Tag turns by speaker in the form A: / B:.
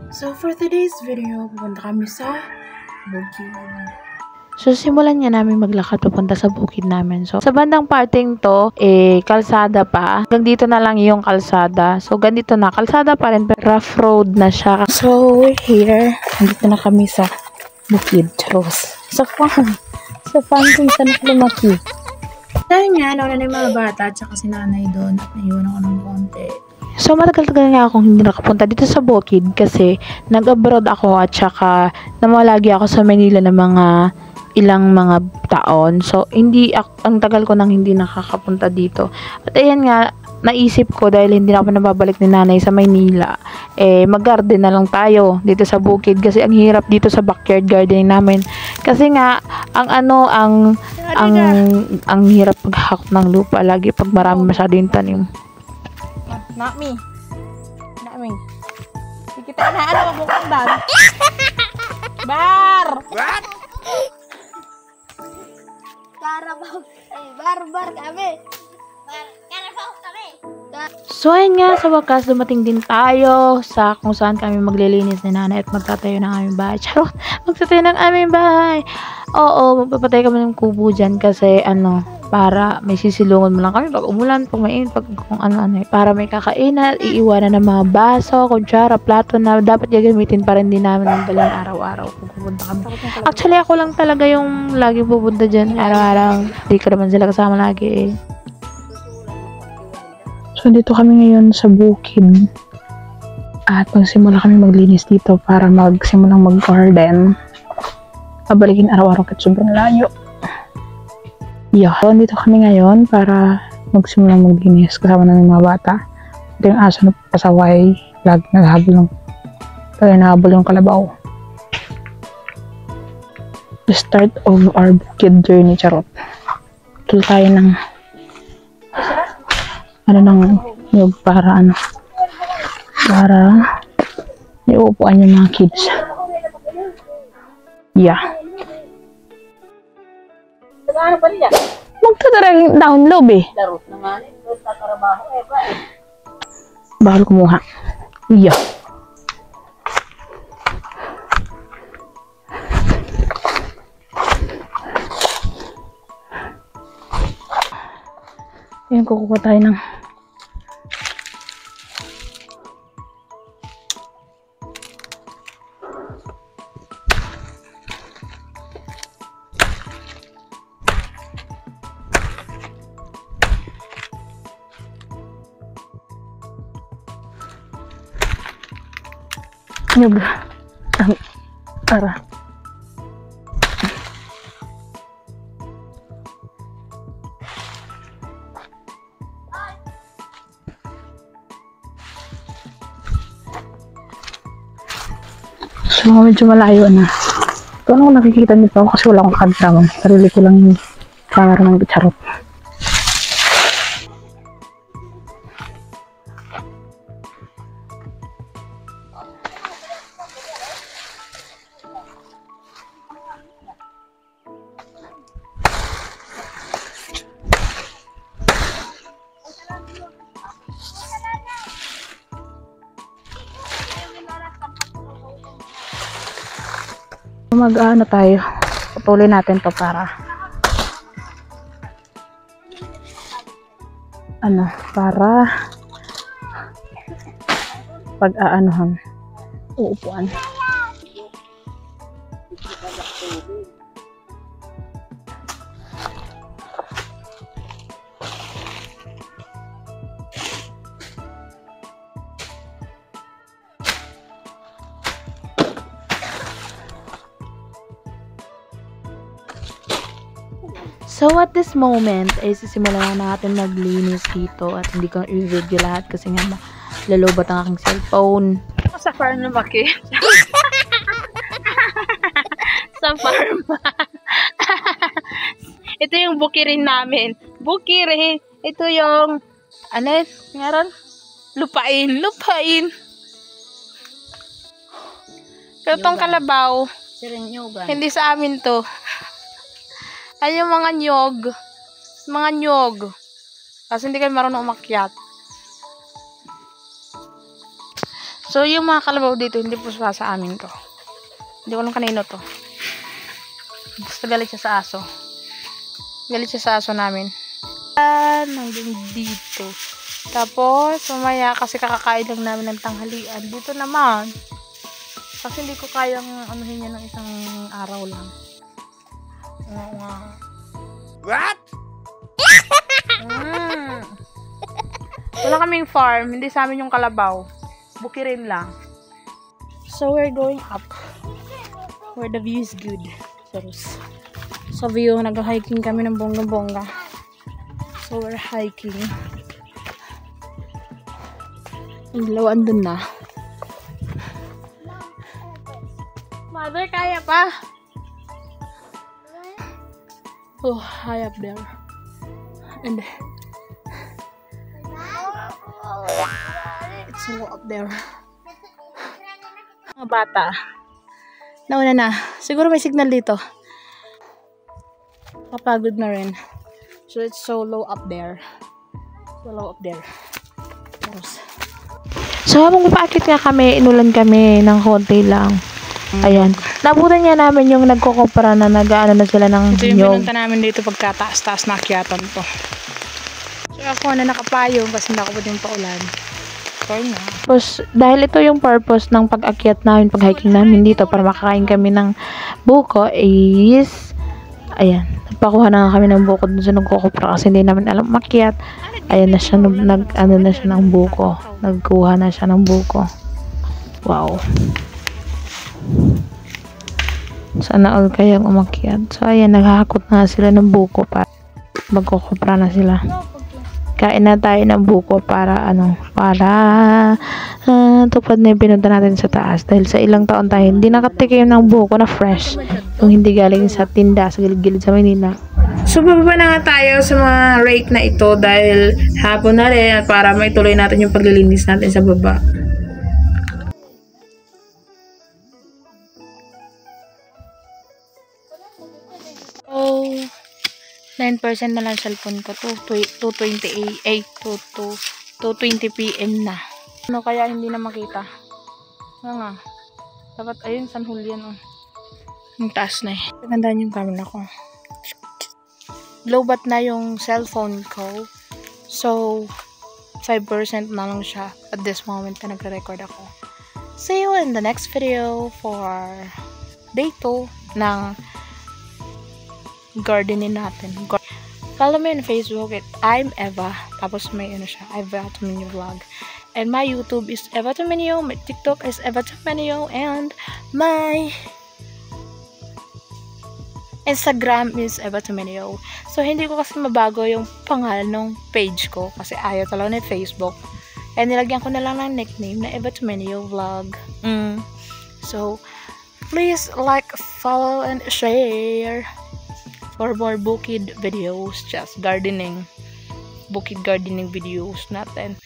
A: So for today's video, pupunta kami sa bukid.
B: So, simulan nga namin maglakad papunta sa bukid namin. So, sa bandang parting to, kalsada pa. Hanggang dito na lang yung kalsada. So, ganito na. Kalsada pa rin, pero rough road na siya.
A: So we're here. Nandito na kami sa bukid. Charot. Sa farm. Sa farm kung saan ako lumaki. Dahil nga, nauna na yung mga bata at saka si nanay doon at naiwan ako ng konti.
B: So, matagal-tagal nga akong hindi nakapunta dito sa bukid kasi nag-abroad ako at saka namalagi ako sa Manila ng mga ilang mga taon. So, ang tagal ko nang hindi nakakapunta dito. At ayan nga, naisip ko dahil hindi na ako nababalik ni nanay sa Maynila, mag-garden na lang tayo dito sa bukid kasi ang hirap dito sa backyard gardening namin. Kasi nga, ang hirap maghakot ng lupa lagi pag marami masyado yung tanim.
A: Nami. Kita na ano mo kandan. Bar. What?
C: Barbar kami. Karabaw kami.
B: So, ayun nga, sa wakas, dumating din tayo sa kung saan kami maglilinis ni nanay at magtatayo ng aming bahay. Charot! Magtatayo ng aming bahay! Oo, magpapatay kami ng kubo dyan kasi, para may sisilungan mo lang kami pag umulan, pag mainit, pag kung ano-ano. Para may kakainan, iiwanan ng mga baso, kutsara, plato na dapat gagamitin pa rin din namin ng dalang araw-araw kung pupunta kami. Actually, ako lang talaga yung laging pupunta dyan araw-araw. Hindi ko naman sila kasama lagi eh.
A: So, dito kami ngayon sa bukid. At magsimula kami maglinis dito para magsimulang mag-garden. Pabalikin araw-araw kasi sobrang layo. Yeah. So, dito kami ngayon para magsimulang maglinis kasama ng mga bata. Ito yung aso na pasaway. Lagi nahabol yung kalabaw. The start of our bukid journey, charot. Tuloy tayo ng yung para iuupuan yung mga kids. Yeah. Magtatarang download eh. Bahal kumuha. Yeah. Ayan, kukuha tayo ng nyug. Tara. So, medyo malayo na. Ito ano nakikita nito kasi wala akong kadram. Sarili ko lang yung camera ng charot. Mag-ano tayo, patuloy natin to para pag-aanuhan uupuan.
B: So, at this moment, ay sisimulan na natin maglinis dito at hindi ko i-video lahat kasi nga lalobat ang aking cellphone.
A: Sa farm lumaki. Sa farm. Ito yung bukirin namin. Bukirin. Ito yung, ngayon? Lupain. Pero tong kalabaw, hindi sa amin to. Ay, yung mga nyog. Kasi hindi kayo marunong umakyat.
B: So, yung mga kalabaw dito, hindi po sa amin to. Hindi ko alam kanino to. Basta galit siya sa aso. Galit siya sa aso namin. Hanggang dito. Tapos, mamaya kasi kakakain lang namin ng tanghalian. Dito naman. Kasi hindi ko kayang anuhin niya ng isang araw lang. Oo nga.
D: What?
B: Wala kaming farm. Hindi sa amin yung kalabaw. Bukirin lang. So, we're going up. Where the view is good. Sarus. Sa view, nag-hiking kami ng bongga-bongga. So, we're hiking. Ang dalawa andun na. Mother, kaya pa? Oh, high up there. And it's so up there. Mga bata. Nauna na. Siguro may signal dito. Kapagod na rin. So, it's so low up there. So low up there. Tapos. So, habang papaakit nga kami, inulan kami ng konti lang. Ayan. Nabutan niya namin yung nagkukupara na nag-ano na sila ng
A: Ito yung
B: nyog.
A: pinunta namin dito pagkataas-taas na akyatan to. So ako na nakapayong kasi hindi ako pwedeng paulan. So nga.
B: Tapos, dahil ito yung purpose ng pag-akyat namin, pag-hiking namin dito para makakain kami ng buko is, ayan, nagpakuha na kami ng buko dun sa nagkukupra kasi hindi namin alam makyat. Ayan na siya, nag-ano na siya ng buko. Nagkuha na siya ng buko. Wow. Sana all kayang umakyat. So, ayan, naghahakot na sila ng buko para magkukupra na sila. Kain na tayo ng buko para tupad na yung pinunta natin sa taas. Dahil sa ilang taon tayo, hindi nakatikim ng buko na fresh. Yung hindi galing sa tinda, sa gilid-gilid sa Manila.
A: So bababa na nga tayo sa mga rake na ito dahil hapon na rin para maituloy natin yung paglilinis natin sa baba.
B: So, 9% na lang cellphone ko. 2:20 PM na. Ano kaya hindi na makita? Ano nga? Dapat, ayun, San Julian. Oh.
A: Ang taas na eh.
B: Pagandaan yung camera ko. Lowbat na yung cellphone ko. So, 5% na lang siya at this moment na nagre-record ako. See you in the next video for day 2 ng gardening natin. Follow me on Facebook at I'm Eva. Tapos may siya, Eva Tuminio Vlog. And my YouTube is Eva Tuminio. My TikTok is Eva Tuminio. And my Instagram is Eva Tuminio. So, hindi ko kasi mabago yung pangalan ng page ko. Kasi ayaw talaga na Facebook. And nilagyan ko na lang ng nickname na Eva Tuminio Vlog. So, please like, follow, and share for more bukid videos, just gardening, bukid gardening videos natin.